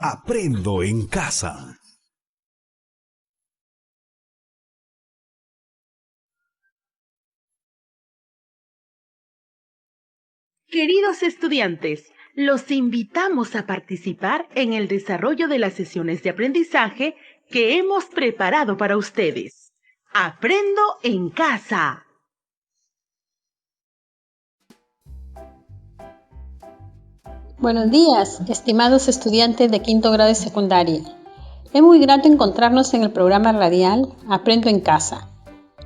Aprendo en casa. Queridos estudiantes, los invitamos a participar en el desarrollo de las sesiones de aprendizaje que hemos preparado para ustedes. Aprendo en casa. Buenos días, estimados estudiantes de quinto grado de secundaria. Es muy grato encontrarnos en el programa radial Aprendo en casa.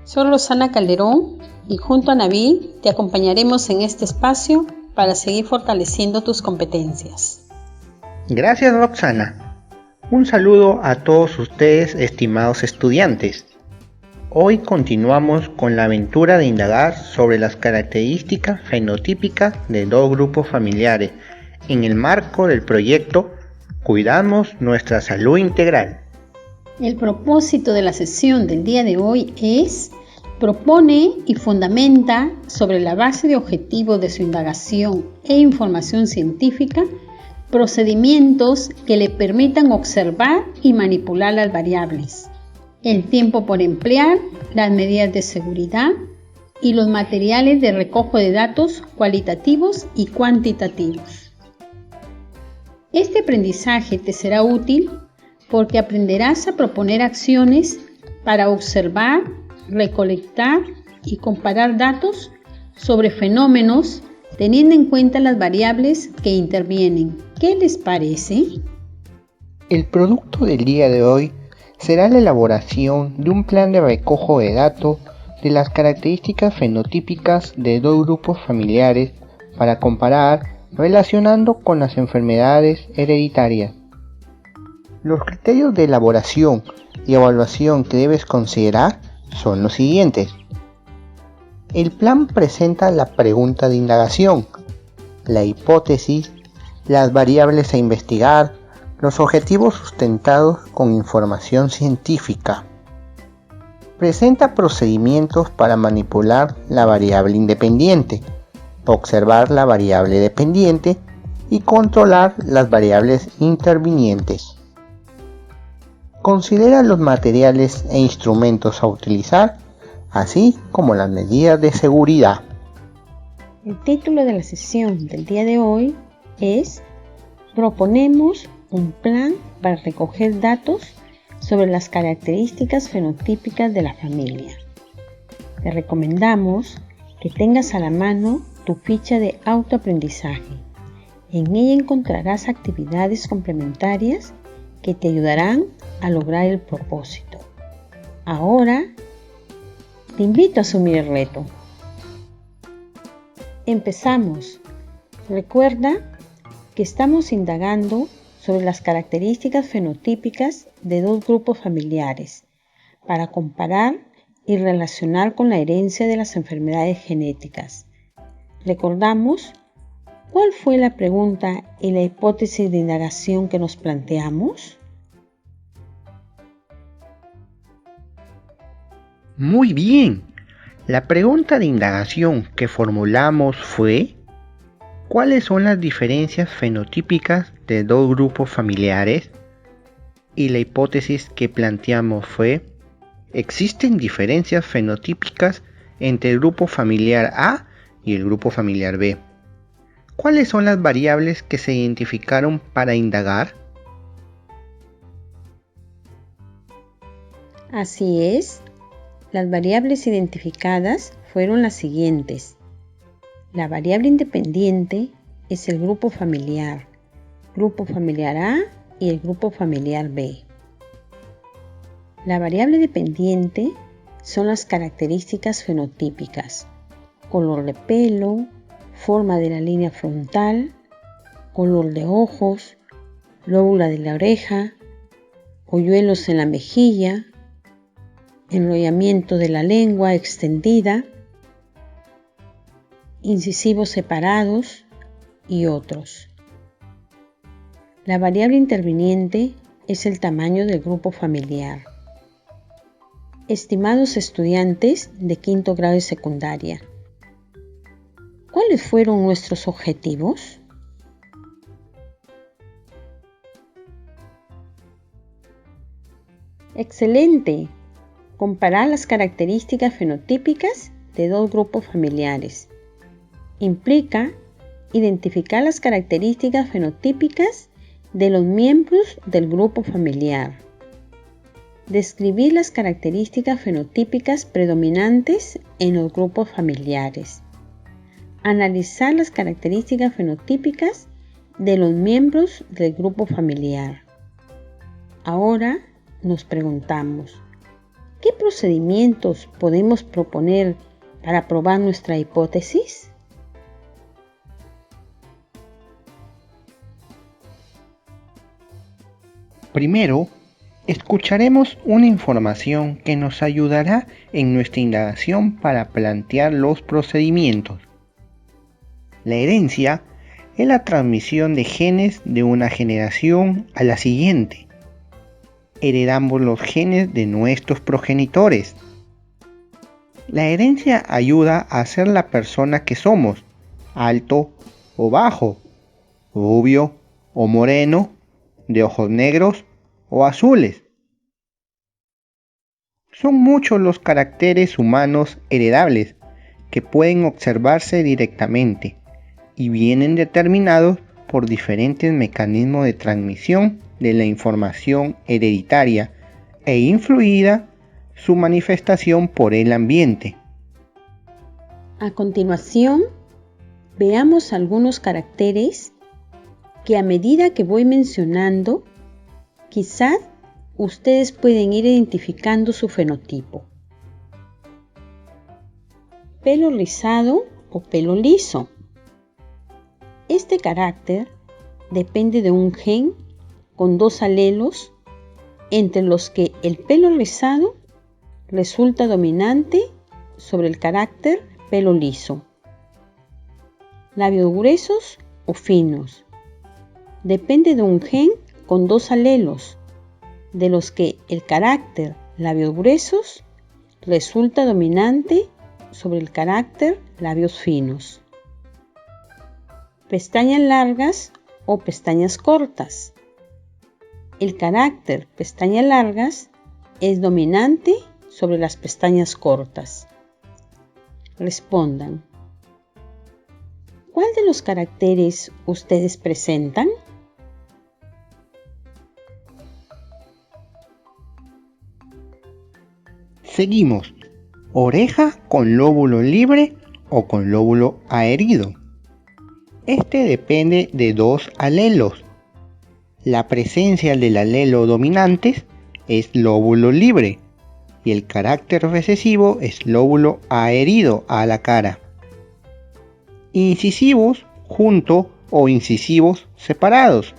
Soy Rosana Calderón y junto a Nabil te acompañaremos en este espacio para seguir fortaleciendo tus competencias. Gracias, Roxana. Un saludo a todos ustedes, estimados estudiantes. Hoy continuamos con la aventura de indagar sobre las características fenotípicas de dos grupos familiares en el marco del proyecto Cuidamos nuestra salud integral. El propósito de la sesión del día de hoy propone y fundamenta sobre la base de objetivos de su indagación e información científica procedimientos que le permitan observar y manipular las variables, el tiempo por emplear, las medidas de seguridad y los materiales de recojo de datos cualitativos y cuantitativos. Este aprendizaje te será útil porque aprenderás a proponer acciones para observar, recolectar y comparar datos sobre fenómenos teniendo en cuenta las variables que intervienen. ¿Qué les parece? El producto del día de hoy será la elaboración de un plan de recojo de datos de las características fenotípicas de dos grupos familiares para comparar relacionando con las enfermedades hereditarias. Los criterios de elaboración y evaluación que debes considerar son los siguientes. El plan presenta la pregunta de indagación, la hipótesis, las variables a investigar, los objetivos sustentados con información científica. Presenta procedimientos para manipular la variable independiente, observar la variable dependiente y controlar las variables intervinientes. Considera los materiales e instrumentos a utilizar, así como las medidas de seguridad. El título de la sesión del día de hoy es Proponemos un plan para recoger datos sobre las características fenotípicas de la familia. Te recomendamos que tengas a la mano tu ficha de autoaprendizaje. En ella encontrarás actividades complementarias que te ayudarán a lograr el propósito. Ahora, te invito a asumir el reto. Empezamos. Recuerda que estamos indagando sobre las características fenotípicas de dos grupos familiares para comparar y relacionar con la herencia de las enfermedades genéticas. ¿Recordamos cuál fue la pregunta y la hipótesis de indagación que nos planteamos? Muy bien. La pregunta de indagación que formulamos fue: ¿cuáles son las diferencias fenotípicas de dos grupos familiares? Y la hipótesis que planteamos fue: ¿existen diferencias fenotípicas entre el grupo familiar A y el grupo familiar B? ¿Cuáles son las variables que se identificaron para indagar? Así es. Las variables identificadas fueron las siguientes. La variable independiente es el grupo familiar A y el grupo familiar B. La variable dependiente son las características fenotípicas, color de pelo, forma de la línea frontal, color de ojos, lóbula de la oreja, hoyuelos en la mejilla, enrollamiento de la lengua extendida, incisivos separados y otros. La variable interviniente es el tamaño del grupo familiar. Estimados estudiantes de quinto grado de secundaria, ¿cuáles fueron nuestros objetivos? Excelente. Comparar las características fenotípicas de dos grupos familiares. Implica identificar las características fenotípicas de los miembros del grupo familiar. Describir las características fenotípicas predominantes en los grupos familiares. Analizar las características fenotípicas de los miembros del grupo familiar. Ahora nos preguntamos, ¿qué procedimientos podemos proponer para probar nuestra hipótesis? Primero, escucharemos una información que nos ayudará en nuestra indagación para plantear los procedimientos. La herencia es la transmisión de genes de una generación a la siguiente. Heredamos los genes de nuestros progenitores. La herencia ayuda a ser la persona que somos, alto o bajo, rubio o moreno, de ojos negros o azules. Son muchos los caracteres humanos heredables que pueden observarse directamente y vienen determinados por diferentes mecanismos de transmisión de la información hereditaria e influida su manifestación por el ambiente. A continuación, veamos algunos caracteres que a medida que voy mencionando, quizás ustedes pueden ir identificando su fenotipo. Pelo rizado o pelo liso. Este carácter depende de un gen con dos alelos entre los que el pelo rizado resulta dominante sobre el carácter pelo liso. Labios gruesos o finos. Depende de un gen con dos alelos, de los que el carácter labios gruesos resulta dominante sobre el carácter labios finos. Pestañas largas o pestañas cortas. El carácter pestañas largas es dominante sobre las pestañas cortas. Respondan. ¿Cuál de los caracteres ustedes presentan? Seguimos. Oreja con lóbulo libre o con lóbulo adherido. Este depende de dos alelos. La presencia del alelo dominante es lóbulo libre y el carácter recesivo es lóbulo adherido a la cara. Incisivos junto o incisivos separados.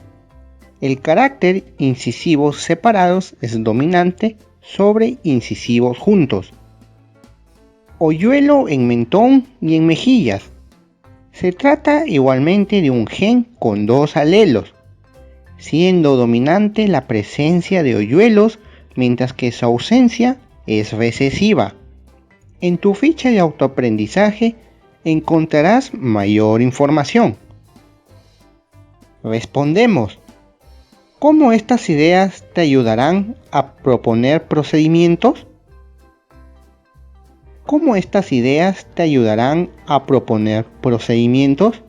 El carácter incisivos separados es dominante sobre incisivos juntos. Hoyuelo en mentón y en mejillas. Se trata igualmente de un gen con dos alelos, siendo dominante la presencia de hoyuelos mientras que su ausencia es recesiva. En tu ficha de autoaprendizaje encontrarás mayor información. Respondemos. ¿Cómo estas ideas te ayudarán a proponer procedimientos? ¿Cómo estas ideas te ayudarán a proponer procedimientos?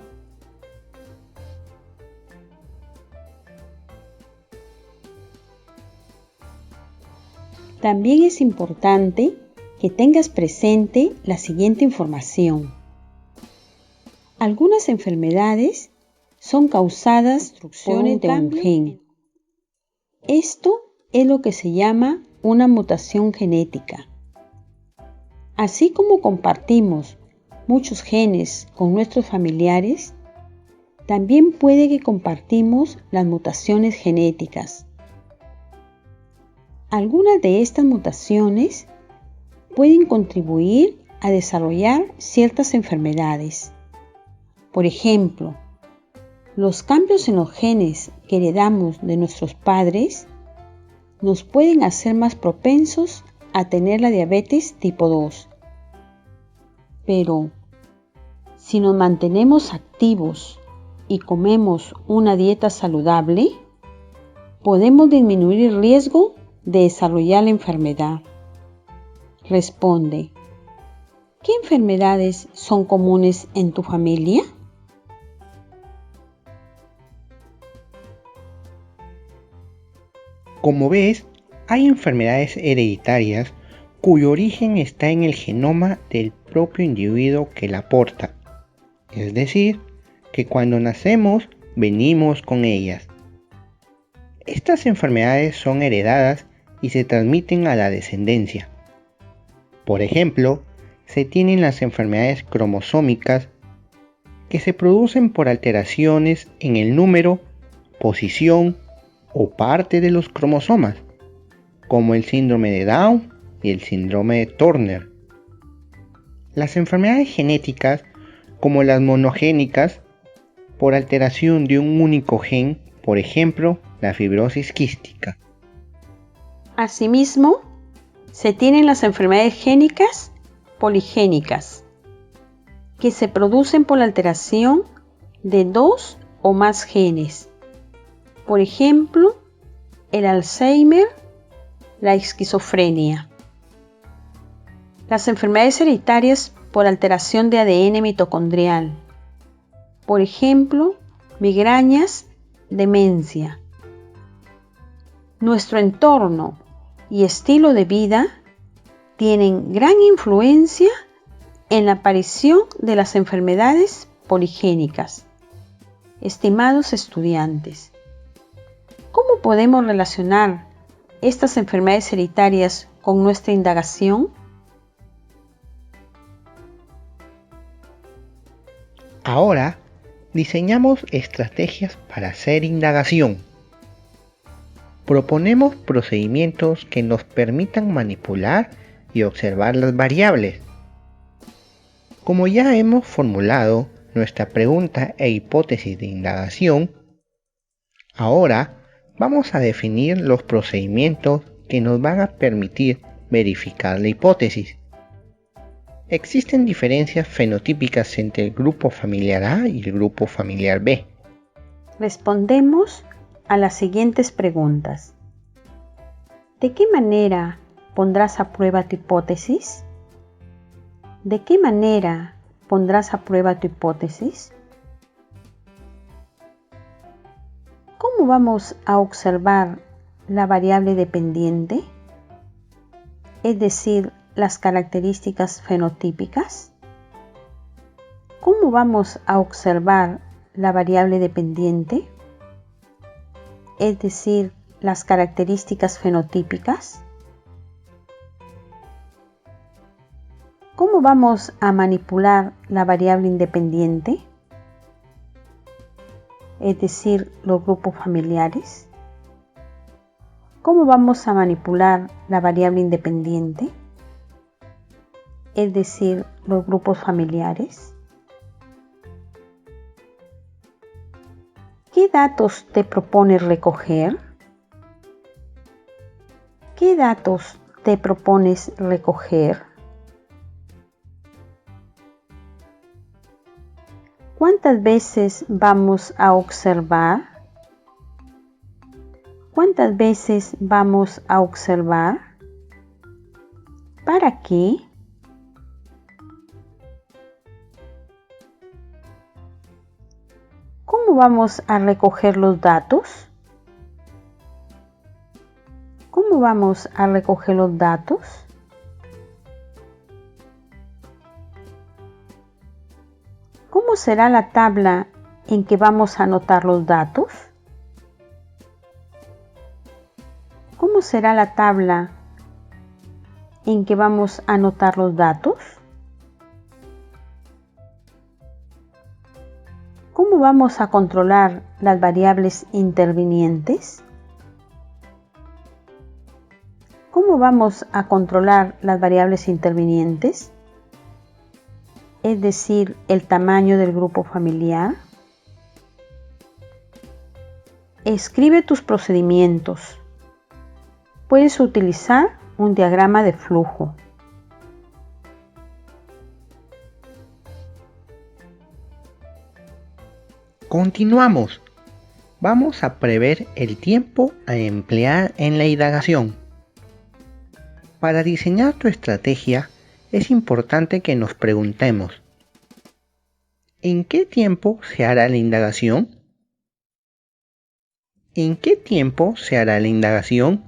También es importante que tengas presente la siguiente información. Algunas enfermedades son causadas por destrucciones de un gen. Esto es lo que se llama una mutación genética. Así como compartimos muchos genes con nuestros familiares, también puede que compartimos las mutaciones genéticas. Algunas de estas mutaciones pueden contribuir a desarrollar ciertas enfermedades. Por ejemplo, los cambios en los genes que heredamos de nuestros padres nos pueden hacer más propensos a tener la diabetes tipo 2. Pero, si nos mantenemos activos y comemos una dieta saludable, podemos disminuir el riesgo de desarrollar la enfermedad. Responde: ¿qué enfermedades son comunes en tu familia? Como ves, hay enfermedades hereditarias cuyo origen está en el genoma del propio individuo que la porta. Es decir, que cuando nacemos venimos con ellas. Estas enfermedades son heredadas y se transmiten a la descendencia. Por ejemplo, se tienen las enfermedades cromosómicas que se producen por alteraciones en el número, posición o parte de los cromosomas, como el síndrome de Down y el síndrome de Turner. Las enfermedades genéticas, como las monogénicas, por alteración de un único gen, por ejemplo, la fibrosis quística. Asimismo, se tienen las enfermedades génicas poligénicas, que se producen por la alteración de 2 o más genes. Por ejemplo, el Alzheimer, la esquizofrenia. Las enfermedades hereditarias por alteración de ADN mitocondrial. Por ejemplo, migrañas, demencia. Nuestro entorno y estilo de vida tienen gran influencia en la aparición de las enfermedades poligénicas. Estimados estudiantes, ¿cómo podemos relacionar estas enfermedades hereditarias con nuestra indagación? Ahora, diseñamos estrategias para hacer indagación. Proponemos procedimientos que nos permitan manipular y observar las variables. Como ya hemos formulado nuestra pregunta e hipótesis de indagación, ahora vamos a definir los procedimientos que nos van a permitir verificar la hipótesis. Existen diferencias fenotípicas entre el grupo familiar A y el grupo familiar B. Respondemos a las siguientes preguntas. ¿De qué manera pondrás a prueba tu hipótesis? ¿De qué manera pondrás a prueba tu hipótesis? ¿Cómo vamos a observar la variable dependiente? Es decir, las características fenotípicas. ¿Cómo vamos a observar la variable dependiente? Es decir, las características fenotípicas. ¿Cómo vamos a manipular la variable independiente? Es decir, los grupos familiares. ¿Cómo vamos a manipular la variable independiente? Es decir, los grupos familiares. ¿Qué datos te propones recoger? ¿Qué datos te propones recoger? ¿Cuántas veces vamos a observar? ¿Cuántas veces vamos a observar? ¿Para qué? ¿Cómo vamos a recoger los datos? ¿Cómo vamos a recoger los datos? ¿Cómo será la tabla en que vamos a anotar los datos? ¿Cómo será la tabla en que vamos a anotar los datos? ¿Cómo vamos a controlar las variables intervinientes? ¿Cómo vamos a controlar las variables intervinientes? Es decir, el tamaño del grupo familiar. Escribe tus procedimientos. Puedes utilizar un diagrama de flujo. Continuamos. Vamos a prever el tiempo a emplear en la indagación. Para diseñar tu estrategia es importante que nos preguntemos: ¿en qué tiempo se hará la indagación? ¿En qué tiempo se hará la indagación?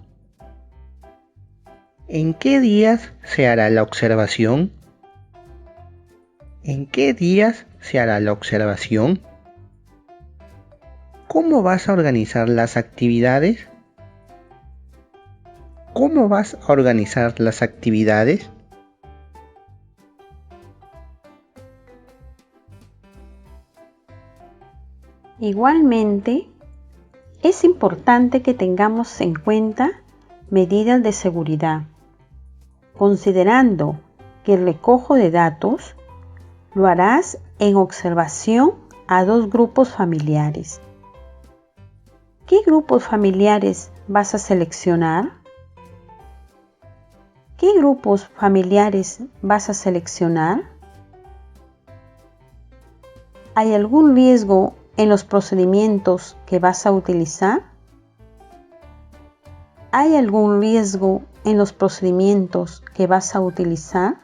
¿En qué días se hará la observación? ¿En qué días se hará la observación? ¿Cómo vas a organizar las actividades? ¿Cómo vas a organizar las actividades? Igualmente, es importante que tengamos en cuenta medidas de seguridad, considerando que el recojo de datos lo harás en observación a 2 grupos familiares. ¿Qué grupos familiares vas a seleccionar? ¿Qué grupos familiares vas a seleccionar? ¿Hay algún riesgo en los procedimientos que vas a utilizar? ¿Hay algún riesgo en los procedimientos que vas a utilizar?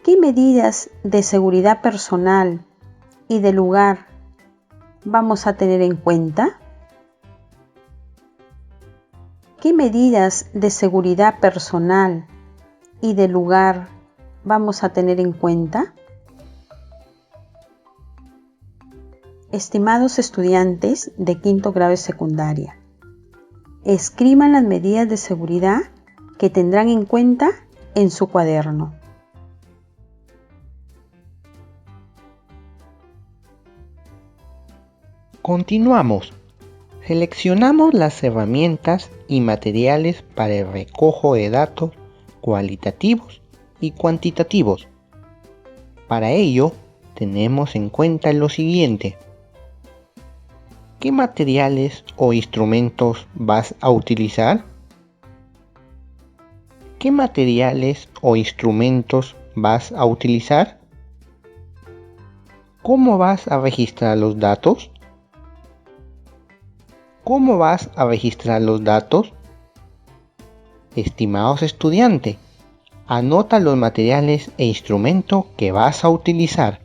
¿Qué medidas de seguridad personal y de lugar vamos a tener en cuenta? ¿Qué medidas de seguridad personal y de lugar vamos a tener en cuenta? Estimados estudiantes de quinto grado de secundaria, escriban las medidas de seguridad que tendrán en cuenta en su cuaderno. Continuamos. Seleccionamos las herramientas y materiales para el recojo de datos cualitativos y cuantitativos. Para ello, tenemos en cuenta lo siguiente: ¿qué materiales o instrumentos vas a utilizar? ¿Qué materiales o instrumentos vas a utilizar? ¿Cómo vas a registrar los datos? ¿Cómo vas a registrar los datos? Estimados estudiantes, anota los materiales e instrumentos que vas a utilizar.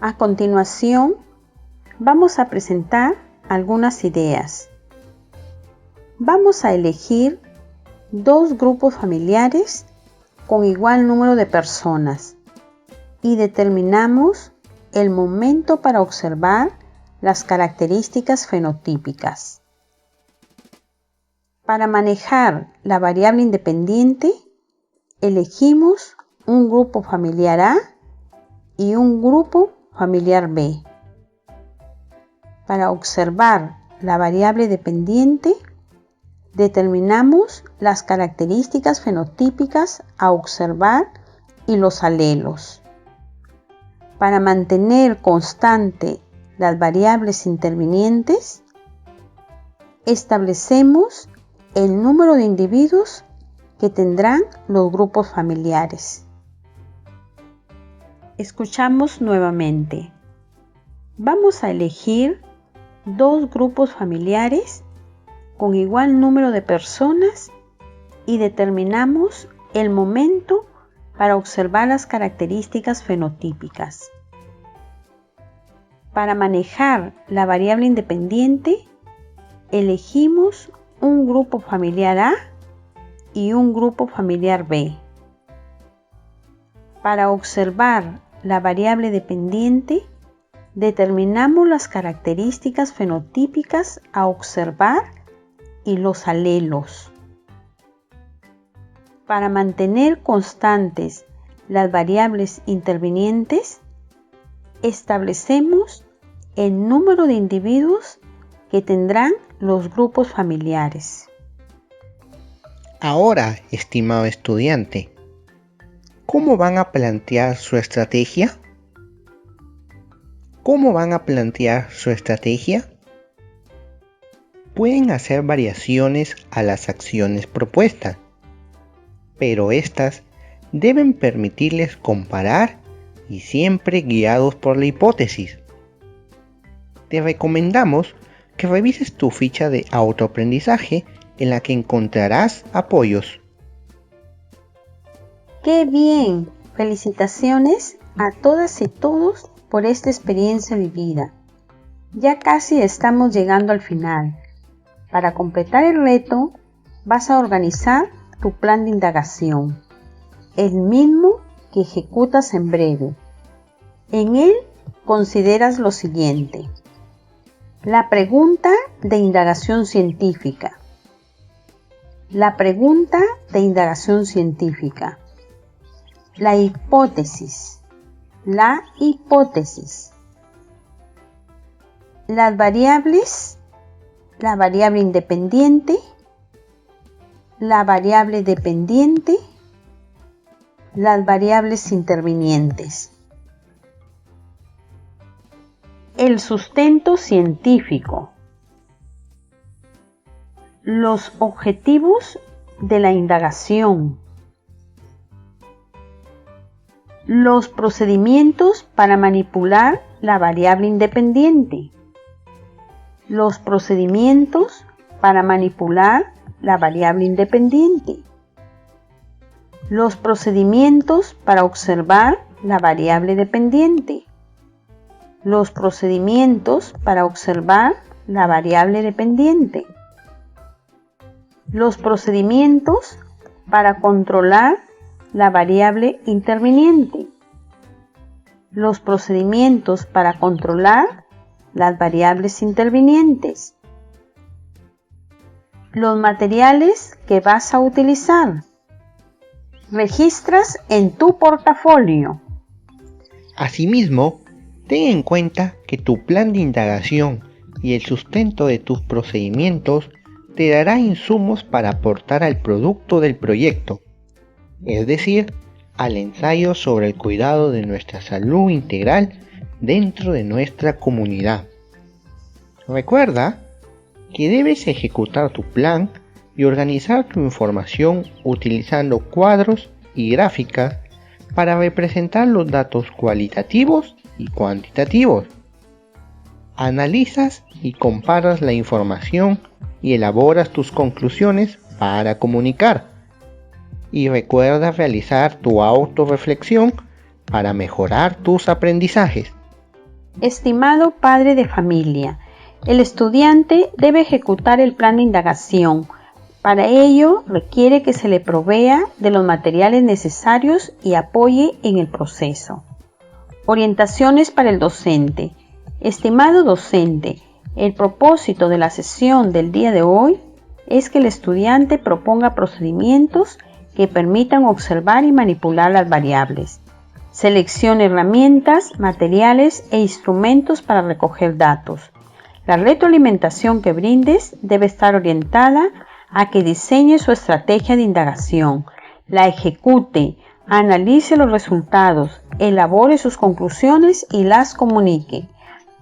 A continuación, vamos a presentar algunas ideas. Vamos a elegir 2 grupos familiares con igual número de personas y determinamos el momento para observar las características fenotípicas. Para manejar la variable independiente, elegimos un grupo familiar A y un grupo familiar B. Para observar la variable dependiente, determinamos las características fenotípicas a observar y los alelos. Para mantener constante las variables intervinientes, establecemos el número de individuos que tendrán los grupos familiares. Escuchamos nuevamente. Vamos a elegir 2 grupos familiares con igual número de personas y determinamos el momento para observar las características fenotípicas. Para manejar la variable independiente, elegimos un grupo familiar A y un grupo familiar B. Para observar la variable dependiente, determinamos las características fenotípicas a observar y los alelos. Para mantener constantes las variables intervinientes, establecemos el número de individuos que tendrán los grupos familiares. Ahora, estimado estudiante, ¿cómo van a plantear su estrategia? ¿Cómo van a plantear su estrategia? Pueden hacer variaciones a las acciones propuestas, pero estas deben permitirles comparar y siempre guiados por la hipótesis. te recomendamos que revises tu ficha de autoaprendizaje en la que encontrarás apoyos. ¡Qué bien! Felicitaciones a todas y todos por esta experiencia vivida. Ya casi estamos llegando al final. Para completar el reto, vas a organizar tu plan de indagación, el mismo que ejecutas en breve. En él consideras lo siguiente: la pregunta de indagación científica, la pregunta de indagación científica, la hipótesis, las variables, la variable independiente, la variable dependiente, las variables intervinientes. El sustento científico. Los objetivos de la indagación. Los procedimientos para manipular la variable independiente. Los procedimientos para manipular la variable independiente. Los procedimientos para observar la variable dependiente. Los procedimientos para observar la variable dependiente. Los procedimientos para controlar la variable interviniente. Los procedimientos para controlar las variables intervinientes. Los materiales que vas a utilizar. Registras en tu portafolio. Asimismo, ten en cuenta que tu plan de indagación y el sustento de tus procedimientos te dará insumos para aportar al producto del proyecto, es decir, al ensayo sobre el cuidado de nuestra salud integral dentro de nuestra comunidad. Recuerda que debes ejecutar tu plan y organizar tu información utilizando cuadros y gráficas para representar los datos cualitativos y cuantitativos. Analizas y comparas la información y elaboras tus conclusiones para comunicar. Y recuerda realizar tu autorreflexión para mejorar tus aprendizajes. Estimado padre de familia, el estudiante debe ejecutar el plan de indagación. Para ello requiere que se le provea de los materiales necesarios y apoye en el proceso. Orientaciones para el docente. Estimado docente, el propósito de la sesión del día de hoy es que el estudiante proponga procedimientos que permitan observar y manipular las variables. Seleccione herramientas, materiales e instrumentos para recoger datos. La retroalimentación que brindes debe estar orientada a que diseñe su estrategia de indagación, la ejecute, analice los resultados, elabore sus conclusiones y las comunique.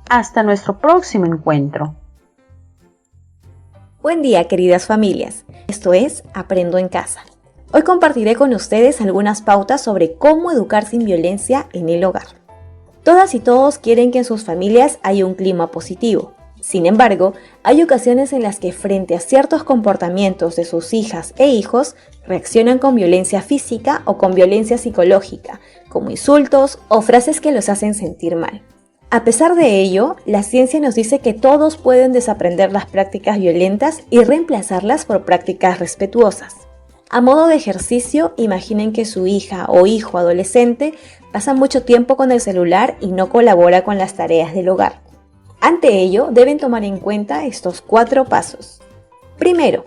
Hasta nuestro próximo encuentro. Buen día, queridas familias. Esto es Aprendo en Casa. Hoy compartiré con ustedes algunas pautas sobre cómo educar sin violencia en el hogar. Todas y todos quieren que en sus familias haya un clima positivo. Sin embargo, hay ocasiones en las que frente a ciertos comportamientos de sus hijas e hijos, reaccionan con violencia física o con violencia psicológica, como insultos o frases que los hacen sentir mal. A pesar de ello, la ciencia nos dice que todos pueden desaprender las prácticas violentas y reemplazarlas por prácticas respetuosas. A modo de ejercicio, imaginen que su hija o hijo adolescente pasa mucho tiempo con el celular y no colabora con las tareas del hogar. Ante ello, deben tomar en cuenta estos 4 pasos. Primero,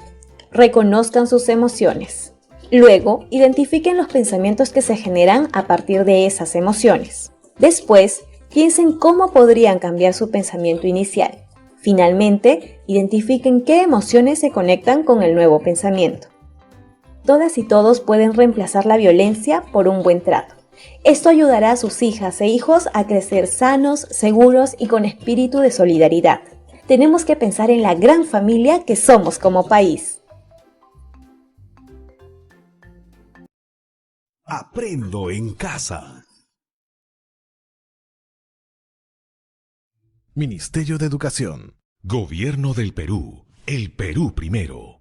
reconozcan sus emociones. Luego, identifiquen los pensamientos que se generan a partir de esas emociones. Después, piensen cómo podrían cambiar su pensamiento inicial. Finalmente, identifiquen qué emociones se conectan con el nuevo pensamiento. Todas y todos pueden reemplazar la violencia por un buen trato. Esto ayudará a sus hijas e hijos a crecer sanos, seguros y con espíritu de solidaridad. Tenemos que pensar en la gran familia que somos como país. Aprendo en casa. Ministerio de Educación. Gobierno del Perú. El Perú primero.